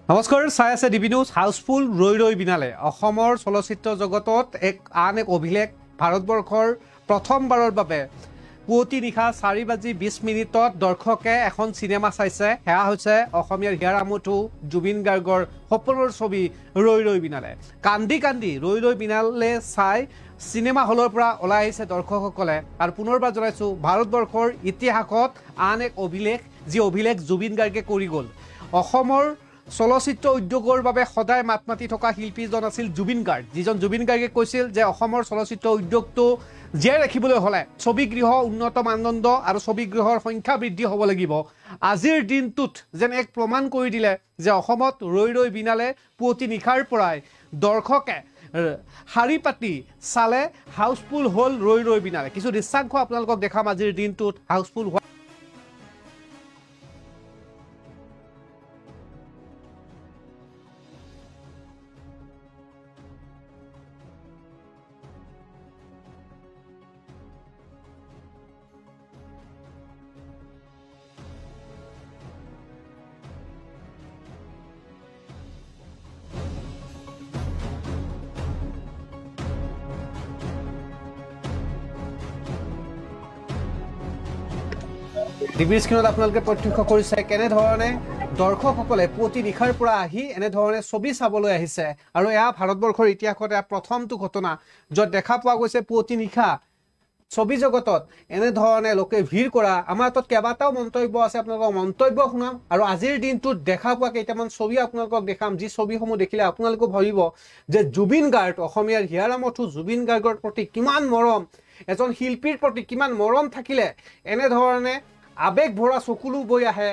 নমস্কাৰ চাই আছে ডিবি নিউজ হাউসফুল ৰৈ ৰৈ বিনালে অসমৰ চলচ্চিত্ৰ জগতত আন এক অভিলেখ ভাৰতবৰ্ষৰ প্ৰথমবাৰৰ বাবে পুৱতি নিশা 4:20 দৰ্শকে এখন চিনেমা চাইছে হেয়া হৈছে অসমীয়াৰ হিয়াৰামঠু জুবিন গাৰ্গৰ সপোনৰ ছবি ৰৈ ৰৈ বিনালে কান্দি কান্দি ৰৈ ৰৈ বিনালে চাই চিনেমা হলৰ পৰা ওলাই আহিছে দৰ্শকসকলে আৰু পুনৰবাৰ জনাইছো ভাৰতবৰ্ষৰ ইতিহাসত আন এক অভিলেখ যি অভিলেখ জুবিন গাৰ্গে কৰি গ'ল অসমৰ চলচ্চিত্ৰ উদ্যোগৰ বাবে সদায় মাত মাতি থকা শিল্পীজন আছিল জুবিন গাৰ্গ যিজন জুবিন গাৰ্গে কৈছিল যে অসমৰ চলচ্চিত্ৰ উদ্যোগটো জীয়াই ৰাখিবলৈ হলে ছবিগৃহ উন্নত মানদণ্ড আৰু ছবিগৃহৰ সংখ্যা বৃদ্ধি হ'ব লাগিব আজিৰ দিনটোত যেন এক প্ৰমাণ কৰি দিলে যে অসমত ৰৈ ৰৈ বিনালে পুৱতি নিশাৰ পৰাই দৰ্শকে হাৰি পাতি চালে হাউসফুল হ'ল ৰৈ ৰৈ বিনালে কিছু দৃশ্যাংশ আপোনালোকক দেখাম আজিৰ দিনটোত হাউসফুল ডিবিৰ স্ক্ৰীনত আপোনালোকে প্ৰত্যক্ষ কৰিছে কেনে ধৰণে দৰ্শকসকলে পুৱতি নিশাৰ পৰা আহি এনে ধৰণে ছবি চাবলৈ আহিছে আৰু এয়া ভাৰতবৰ্ষৰ ইতিহাসত এয়া প্ৰথমটো ঘটনা য'ত দেখা পোৱা গৈছে পুৱতি নিশা ছবি জগতত এনে ধৰণে লোকে ভিৰ কৰা আমাৰ তাত কেইবাটাও মন্তব্য আছে আপোনালোকক মন্তব্য শুনাম আৰু আজিৰ দিনটোত দেখা পোৱা কেইটামান ছবি আপোনালোকক দেখাম যি ছবিসমূহ দেখিলে আপোনালোকে ভাবিব যে জুবিন গাৰ্গ অসমীয়াৰ হিয়াৰামঠু জুবিন গাৰ্গৰ প্ৰতি কিমান মৰম এজন শিল্পীৰ প্ৰতি কিমান মৰম থাকিলে এনে ধৰণে আবেগ ভৰা চকুলো বৈ আহে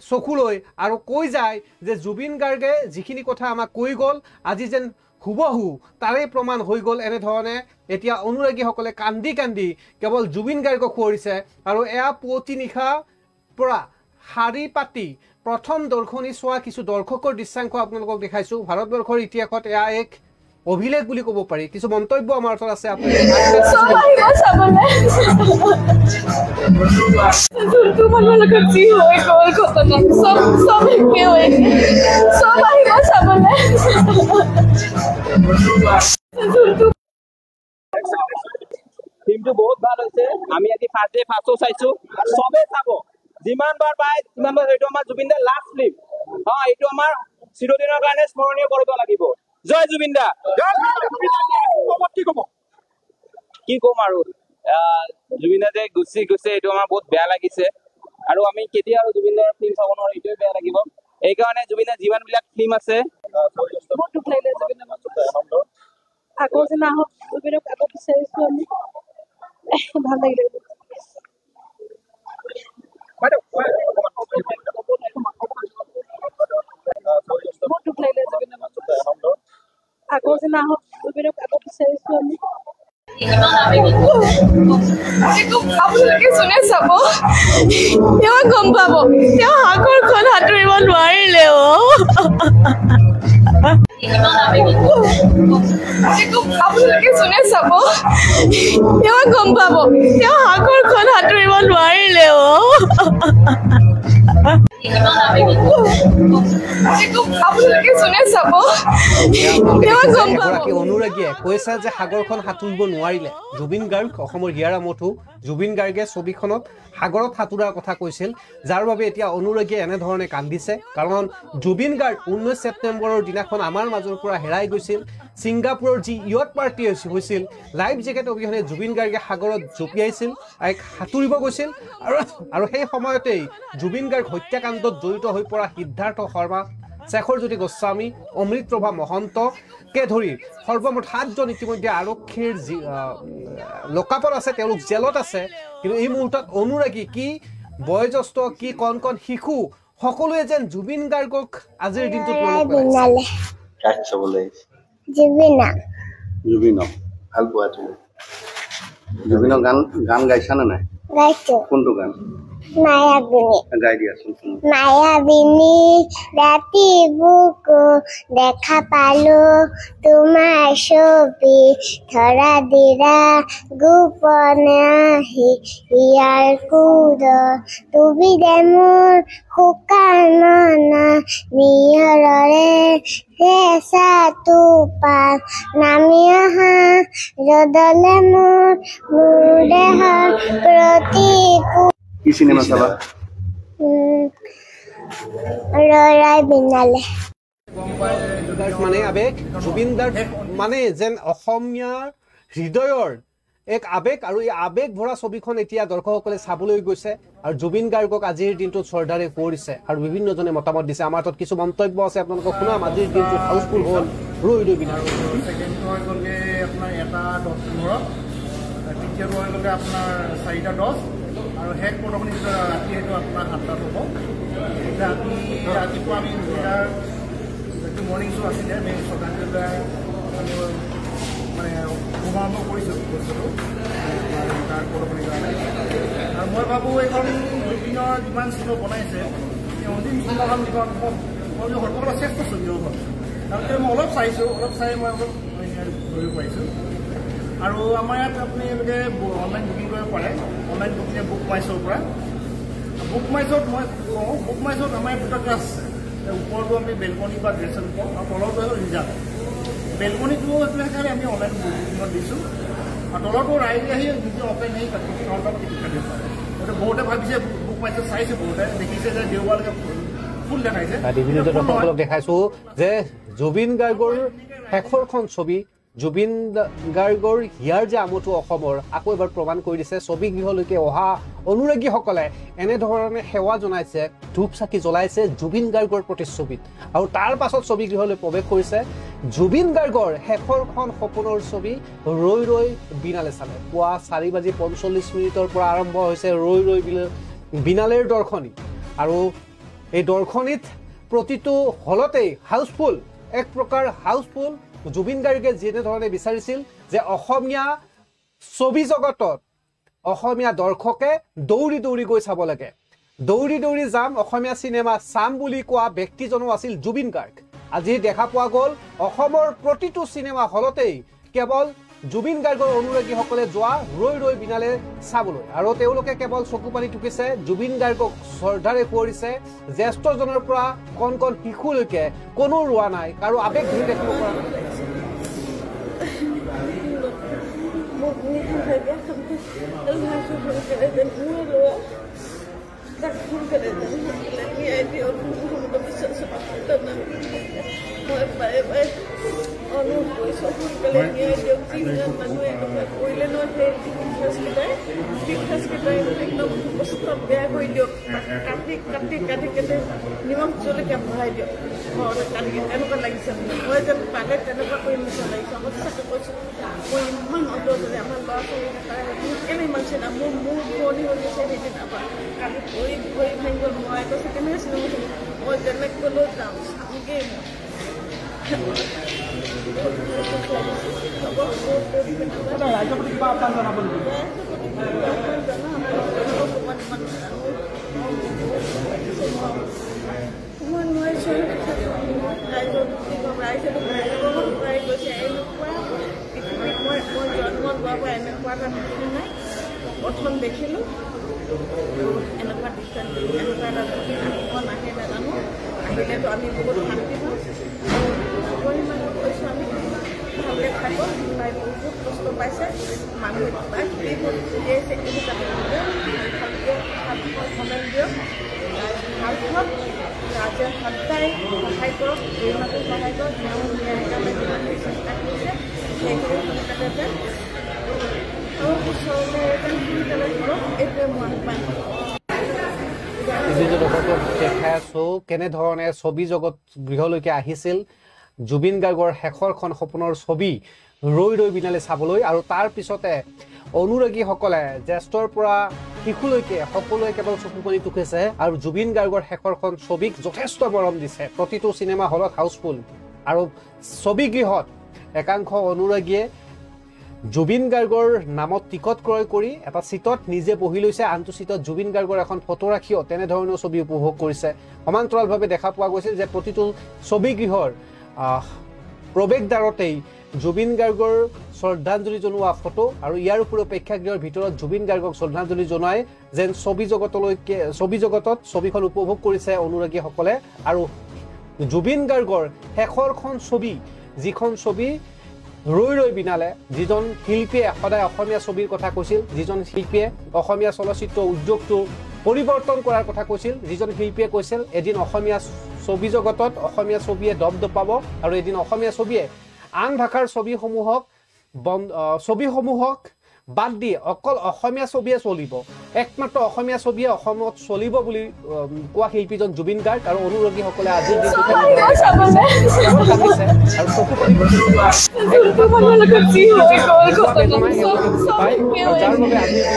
চকুলৈ আৰু কৈ যায় যে জুবিন গাৰ্গে যিখিনি কথা আমাক কৈ গ'ল আজি যেন হুবহু তাৰে প্ৰমাণ হৈ গ'ল এনে ধৰণে এতিয়া অনুৰাগীসকলে কান্দি কান্দি কেৱল জুবিন গাৰ্গক সুঁৱৰিছে আৰু এয়া পুৱতি নিশা পৰা শাৰী পাতি প্ৰথম দৰ্শনী চোৱা কিছু দৰ্শকৰ দৃশ্যাংশ আপোনালোকক দেখাইছো ভাৰতবৰ্ষৰ ইতিহাসত এয়া এক অভিলেখ বুলি ক'ব পাৰি কিছু মন্তব্য আমাৰ ওচৰত আছে টিমটো বহুত ভাল হৈছে আমি আজি ফাৰ্ষ্ট ডে ফাৰ্ষ্ট শ্ব' চাইছো চবে চাব যিমান বাৰ পায় সিমান বাৰ এইটো আমাৰ জুবিন দাৰ লাষ্ট ফিল্ম এইটো আমাৰ চিৰদিনৰ কাৰণে স্মৰণীয় কৰিব লাগিব জয় জুবিন দা কি কম আৰু জুবিন দা যে গুচি গৈছে এইটো আমাৰ বহুত বেয়া লাগিছে আৰু আমি কেতিয়া আৰু জুবিন দাৰ ফিল্ম চাব নোৱাৰো এইটোৱে বেয়া লাগিব এইকাৰণে জুবিন দাৰ যিমানবিলাক ফিল্ম আছে আকৌ যে নাহক জুবিনক আকৌ বিচাৰিছো আমি ভাল লাগিলে আকৌ যে নাহক জুবিনক আকৌ বিচাৰিছো আমি আপোনালোকে যোনে চাব তেওঁ গম পাব তেওঁ সাগৰখন সাঁতুৰিব নোৱাৰিলে আপোনালোকে যোনে চাব তেওঁ গম পাব তেওঁ সাগৰখন সাঁতুৰিব নোৱাৰিলে আপোনালোকে যোনে চাব তেওঁ গম পাব অনুৰাগীয়ে কৈছে যে সাগৰখন সাঁতুৰিব নোৱাৰিলে জুবিন গাৰ্গ অসমৰ হিয়াৰামঠু জুবিন গাৰ্গে ছবিখনত সাগৰত সাঁতোৰাৰ কথা কৈছিল যাৰ বাবে এতিয়া অনুৰাগীয়ে এনেধৰণে কান্দিছে কাৰণ জুবিন গাৰ্গ 19 ছেপ্টেম্বৰৰ দিনাখন আমাৰ মাজৰ পৰা হেৰাই গৈছিল ছিংগাপুৰৰ যি ইয়ট পাৰ্টি হৈছিল লাইফ জেকেট অবিহনে জুবিন গাৰ্গে সাগৰত জঁপিয়াইছিল সাঁতুৰিব গৈছিল আৰু সেই সময়তেই জুবিন গাৰ্গ হত্যাকাণ্ডত জড়িত হৈ পৰা সিদ্ধাৰ্থ শৰ্মা শেখৰজ্যোতি গোস্বামী অমৃতপ্ৰভা মহন্তকে ধৰি সৰ্বমুঠ 7জন ইতিমধ্যে আৰক্ষীৰ লোকাপত আছে তেওঁলোক জেলত আছে কিন্তু এই মুহূৰ্তত অনুৰাগী কি বয়োজ্যেষ্ঠ কি কণ কণ শিশু সকলোৱে যেন জুবিন গাৰ্গক আজিৰ দিনটোত মনত জুবিনক ভাল পোৱা তুমি জুবিনৰ গান গাইছা নে নাই কোনটো গান মায়াবিনী গাই দিয়াচোন মায়াবিনী ৰাতি বুকু দেখা পালো তোমাৰ ছবি ধৰা দিৰা গোপনে আহি ইয়াৰ কুদ তুমি দে মোৰ শুকান নিয়ৰৰে কেঁচা টোপাল নামি অহা ৰ'দলে মোৰ দেহৰ প্ৰতি কি চিনেমা চাবা ৰৰাই বিনালে মানে আবেগ জুবিন দাৰ মানে যেন অসমীয়াৰ হৃদয়ৰ এক আবেগ আৰু এই আবেগ ভৰা ছবিখন এতিয়া দৰ্শকসকলে চাবলৈ গৈছে আৰু জুবিন গাৰ্গক আজিৰ দিনটোত শ্ৰদ্ধাৰে কৰিছে আৰু বিভিন্নজনে মতামত দিছে আমাৰ তাত কিছু মন্তব্য আছে আপোনালোকক শুনাম আজিৰ দিনটোত হাউচফুল হ'ল ৰৈ ৰৈ বিনালে আপোনাৰ এটা 10-15 তৃতীয়টো হৈ গ'লে আপোনাৰ 4টা 10 আৰু শেষ প্ৰদৰ্শনী ৰাতি সেইটো আপোনাৰ 7টাত হ'ব ৰাতিপুৱা আমি যিটো মৰ্ণিং শ্ব' আছিলে আমি শ্ৰদ্ধাঞ্জলি আমি মানে শুভাৰম্ভ কৰিছোঁ বস্তুটো তাৰ প্ৰদৰ্শনীৰ কাৰণে আৰু মই ভাবোঁ এইখন জুবিনৰ যিমান চিনেমা বনাইছে এই অন্তিম চিনেমাখন যিখন মই সৰ্বকালৰ শ্ৰেষ্ঠ ছবি হ'ব তাৰপিছত মই অলপ চাইছোঁ অলপ চাই মই অলপ ধৰিব পাৰিছোঁ আৰু আমাৰ ইয়াত আপুনি এনেকৈ অনলাইন বুকিং কৰিব পাৰে অনলাইন বুকিং বুক মাই শ্ব'ৰ পৰা বুক মাই শ্ব'ত মই কওঁ বুক মাই শ্ব'ত আমাৰ দুটা ক্লাছ ওপৰতো আমি বেলকনি বা ড্ৰেছন কওঁ আৰু তলৰটো হ'ল ৰিজাৰ্ভ বেলকনিটো সেইকাৰণে আমি অনলাইন বুকিঙত দিছোঁ আৰু তলৰটো ৰাইজে আহি নিজে অপেন আহি কাউণ্টাৰত টিকেট কাটিব পাৰে গতিকে বহুতে ভাবিছে বুক মাই শ্ব'ত চাইছে বহুতে দেখিছে যে দেওবাৰলৈকে ফুল দেখাইছে বিভিন্ন দৰ্শকসকলক দেখাইছো যে জুবিন গাৰ্গৰ শেষৰখন ছবি জুবিন গাৰ্গৰ হিয়াৰ যে আমঠু অসমৰ আকৌ এবাৰ প্ৰমাণ কৰি দিছে ছবি গৃহলৈকে অহা অনুৰাগীসকলে এনেধৰণে সেৱা জনাইছে ধূপ চাকি জ্বলাইছে জুবিন গাৰ্গৰ প্ৰতিচ্ছবিত আৰু তাৰ পাছত ছবি গৃহলৈ প্ৰৱেশ কৰিছে জুবিন গাৰ্গৰ শেষৰখন সপোনৰ ছবি ৰৈ ৰৈ বিনালে চালে পুৱা 4:45 পৰা আৰম্ভ হৈছে ৰৈ ৰৈ বিনালেৰ দৰ্শনী আৰু এই দৰ্শনীত প্ৰতিটো হলতেই হাউচফুল এক প্ৰকাৰ হাউচফুল জুবিন গাৰ্গে যেনেধৰণে বিচাৰিছিল যে অসমীয়া ছবি জগতত অসমীয়া দৰ্শকে দৌৰি দৌৰি গৈ চাব লাগে দৌৰি দৌৰি যাম অসমীয়া চিনেমা চাম বুলি কোৱা ব্যক্তিজনো আছিল জুবিন গাৰ্গ আজি দেখা পোৱা গ'ল অসমৰ প্ৰতিটো চিনেমা হলতেই কেৱল জুবিন গাৰ্গৰ অনুৰাগীসকলে যোৱা ৰৈ ৰৈ বিনালে চাবলৈ আৰু তেওঁলোকে কেৱল চকু পানী টুকিছে জুবিন গাৰ্গক শ্ৰদ্ধাৰে কৰিছে জ্যেষ্ঠজনৰ পৰা কণ কণ শিশুলৈকে কোনো ৰোৱা নাই কাৰো আবেগ ধৰি দেখিব পৰা নাই নিমখ জলকীয়া ভৰাই দিয়ক এনেকুৱা লাগিছে মই যেন পালে তেনেকুৱা কৰি নিচিনা লাগিছে সঁচাকৈ কৈছোঁ মই ইমান অন্তৰে আমাৰ ল'ৰা ছোৱালী কেনে ইমান চিনা মোৰ পুৰণি হৈ গৈছে সেইদিনা কালি ভৰি ভাঙি গ'ল মই কৈছোঁ কেনেকৈ চিনেমা চাম মই যেনেকৈ গ'লেও যাম চামগৈ প্ৰথম দেখিলোঁ এনেকুৱা দৃশ্য এনেকুৱা এটা নাহে নাজানো আহিলেতো আমি বহুত শান্তি পাওঁ পৰিমাণত কৈছোঁ আমি ভালকৈ থাকক তাই বহুত কষ্ট পাইছে মানুহে কিবা কিবি উলিয়াইছে এইবোৰ ভালকৈ কমেণ্ট দিয়ক ভাল হওক ৰাজে সদায় সহায় কৰক পৰিমাণটো সহায় কৰক তেওঁ ন্যায় কাৰণে যিমানখিনি চেষ্টা কৰিছে সেইখিনি সোনকালে দেখাই আছো কেনেধৰণে ছবি জগত গৃহলৈকে আহিছিল জুবিন গাৰ্গৰ শেষৰখন সপোনৰ ছবি ৰৈ ৰৈ বিনালে চাবলৈ আৰু তাৰ পিছতে অনুৰাগীসকলে জ্যেষ্ঠৰ পৰা শিশুলৈকে সকলোৱে কেৱল চকু পানী টুকিছে আৰু জুবিন গাৰ্গৰ শেষৰখন ছবিক যথেষ্ট মৰম দিছে প্ৰতিটো চিনেমা হলত হাউচফুল আৰু ছবি গৃহত একাংশ অনুৰাগীয়ে জুবিন গাৰ্গৰ নামত টিকট ক্ৰয় কৰি এটা চিটত নিজে বহি লৈছে, আনটো চিটত জুবিন গাৰ্গৰ এখন ফটো ৰাখিও তেনেধৰণৰ ছবি উপভোগ কৰিছে। সমান্তৰালভাৱে দেখা পোৱা গৈছিল যে প্ৰতিটো ছবিগৃহৰ প্ৰৱেশদ্বাৰতেই জুবিন গাৰ্গৰ শ্ৰদ্ধাঞ্জলি জনোৱা ফটো আৰু ইয়াৰ উপৰিও প্ৰেক্ষাগৃহৰ ভিতৰত জুবিন গাৰ্গক শ্ৰদ্ধাঞ্জলি জনাই যেন ছবি জগতত ছবিখন উপভোগ কৰিছে অনুৰাগীসকলে। আৰু জুবিন গাৰ্গৰ শেষৰখন ছবি, যিখন ছবি ৰৈ ৰৈ বিনালে, যিজন শিল্পীয়ে সদায় অসমীয়া ছবিৰ কথা কৈছিল, যিজন শিল্পীয়ে অসমীয়া চলচ্চিত্ৰ উদ্যোগটো পৰিৱৰ্তন কৰাৰ কথা কৈছিল, যিজন শিল্পীয়ে কৈছিল এদিন অসমীয়া ছবি জগতত অসমীয়া ছবিয়ে দপদপাব আৰু এদিন অসমীয়া ছবিয়ে আন ভাষাৰ ছবিসমূহক বাদ দি অকল অসমীয়া ছবিয়ে চলিব, একমাত্ৰ অসমীয়া ছবিয়ে অসমত চলিব বুলি কোৱা শিল্পীজন জুবিন গাৰ্গ। আৰু অনুৰাগীসকলে আজিৰ দিনটো আৰু চকু পানী যাৰ বাবে আজিৰ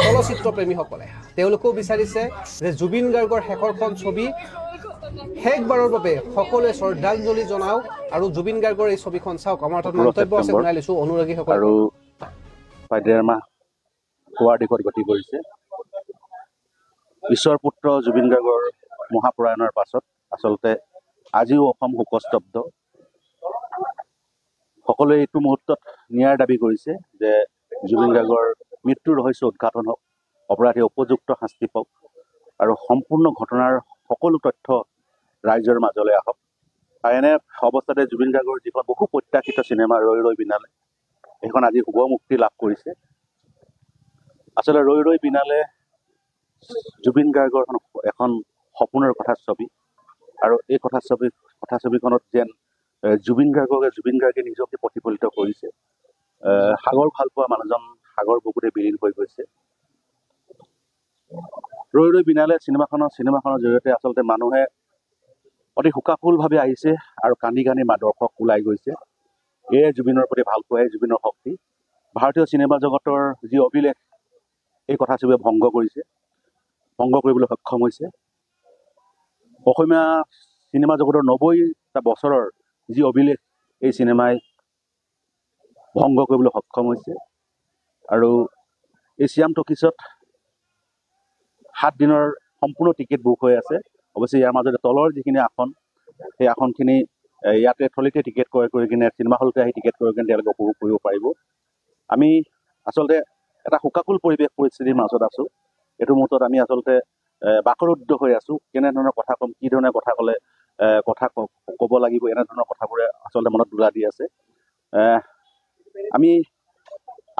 চলচ্চিত্ৰ প্ৰেমীসকলে তেওঁলোকেও বিচাৰিছে যে জুবিন গাৰ্গৰ শেষৰখন ছবি শেষবাৰৰ বাবে সকলোৱে শ্ৰদ্ধাঞ্জলি জনাওক আৰু জুবিন গাৰ্গৰ এই ছবিখন চাওক। আমাৰ তাত মন্তব্য আছে, শুনাই লৈছো অনুৰাগীসকল। আৰু ডেৰ মাহ হোৱাৰ দিশত গতি কৰিছে। ঈশ্বৰ পুত্ৰ জুবিন গাৰ্গৰ মহাপ্ৰয়াণৰ পাছত আচলতে আজিও অসম শোকস্তব্ধ। সকলোৱে এইটো মুহূৰ্তত ন্যায়ৰ দাবী কৰিছে যে জুবিন গাৰ্গৰ মৃত্যুৰ ৰহস্য উদ্ঘাটন হওক, অপৰাধী উপযুক্ত শাস্তি পাওক আৰু সম্পূৰ্ণ ঘটনাৰ সকলো তথ্য ৰাইজৰ মাজলৈ আহক। আৰু এনে অৱস্থাতে জুবিন গাৰ্গৰ যিখন বহু প্ৰত্যাশিত চিনেমা ৰৈ ৰৈ বিনালে, সেইখন আজি শুভ মুক্তি লাভ কৰিছে। আচলতে ৰৈ ৰৈ বিনালে জুবিন গাৰ্গৰ এখন সপোনৰ কথাছবি আৰু এই কথাছবিখনত যেন জুবিন গাৰ্গে নিজকে প্ৰতিফলিত কৰিছে। সাগৰ ভাল পোৱা মানুহজন সাগৰ বুকুতে বিলীন হৈ গৈছে। ৰৈ ৰৈ বিনালে চিনেমাখনৰ জৰিয়তে আচলতে মানুহে অতি শোকাকুলভাৱে আহিছে আৰু কান্দি কান্দি দৰ্শক ওলাই গৈছে। এয়ে জুবিনৰ প্ৰতি ভাল পোৱাই জুবিনৰ শক্তি। ভাৰতীয় চিনেমা জগতৰ যি অভিলেখ এই কথাছবিয়ে ভংগ কৰিবলৈ সক্ষম হৈছে। অসমীয়া চিনেমা জগতৰ 90টা বছৰৰ যি অভিলেখ এই চিনেমাই ভংগ কৰিবলৈ সক্ষম হৈছে। আৰু এই শ্যাম টকিজত 7 দিনৰ সম্পূৰ্ণ টিকেট বুক হৈ আছে। অৱশ্যে ইয়াৰ মাজতে তলৰ যিখিনি আসন, সেই আসনখিনি ইয়াতে থলীতে টিকেট ক্ৰয় কৰি কিনে চিনেমা হলতে আহি টিকেট ক্ৰয় কৰি তেওঁলোকে উপভোগ কৰিব পাৰিব। আমি আচলতে এটা শোকাকুল পৰিস্থিতিৰ মাজত আছোঁ। এইটো মুহূৰ্তত আমি আচলতে বাকৰুদ্ধ হৈ আছোঁ। কেনেধৰণৰ কথা ক'ম, কি ধৰণে কথা ক'লে ক'ব লাগিব, এনেধৰণৰ কথাবোৰে আচলতে মনত দোলা দি আছে। আমি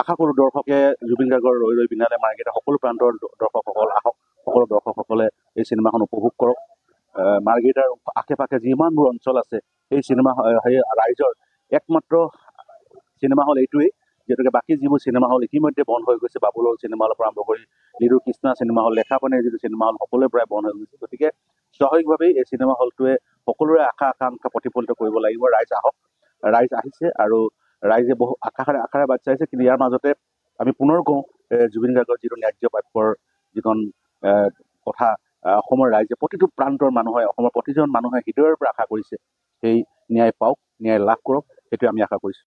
আশা কৰোঁ দৰ্শকে জুবিন গাৰ্গৰ ৰৈ ৰৈ বিনালে মাৰ্কেটৰ সকলো প্ৰান্তৰ দৰ্শকসকল আহক, সকলো দৰ্শকসকলে এই চিনেমাখন উপভোগ কৰক। মাৰ্কেটৰ আশে পাশে যিমানবোৰ অঞ্চল আছে সেই ৰাইজৰ একমাত্ৰ চিনেমা হল এইটোৱেই, যিহেতুকে বাকী যিবোৰ চিনেমা হল ইতিমধ্যে বন্ধ হৈ গৈছে। বাবুল হল চিনেমা হলৰ পৰা আৰম্ভ কৰি লিডু কৃষ্ণা চিনেমা হল, লেখাপানীৰ যিটো চিনেমা হল, সকলোৰে প্ৰায় বন্ধ হৈ গৈছে। গতিকে স্বাভাৱিকভাৱেই এই চিনেমা হলটোৱে সকলোৰে আশা আকাংক্ষা প্ৰতিফলিত কৰিব লাগিব। ৰাইজ আহক, ৰাইজ আহিছে আৰু ৰাইজে বহু আশাৰে বাট চাইছে। কিন্তু ইয়াৰ মাজতে আমি পুনৰ কওঁ, জুবিন গাৰ্গৰ যিটো ন্যায্য প্ৰাপ্যৰ যিখন কথা অসমৰ ৰাইজে, প্ৰতিটো প্ৰান্তৰ মানুহে, অসমৰ প্ৰতিজন মানুহে হৃদয়ৰ পৰা আশা কৰিছে, সেই ন্যায় পাওক, ন্যায় লাভ কৰক, সেইটোৱে আমি আশা কৰিছোঁ।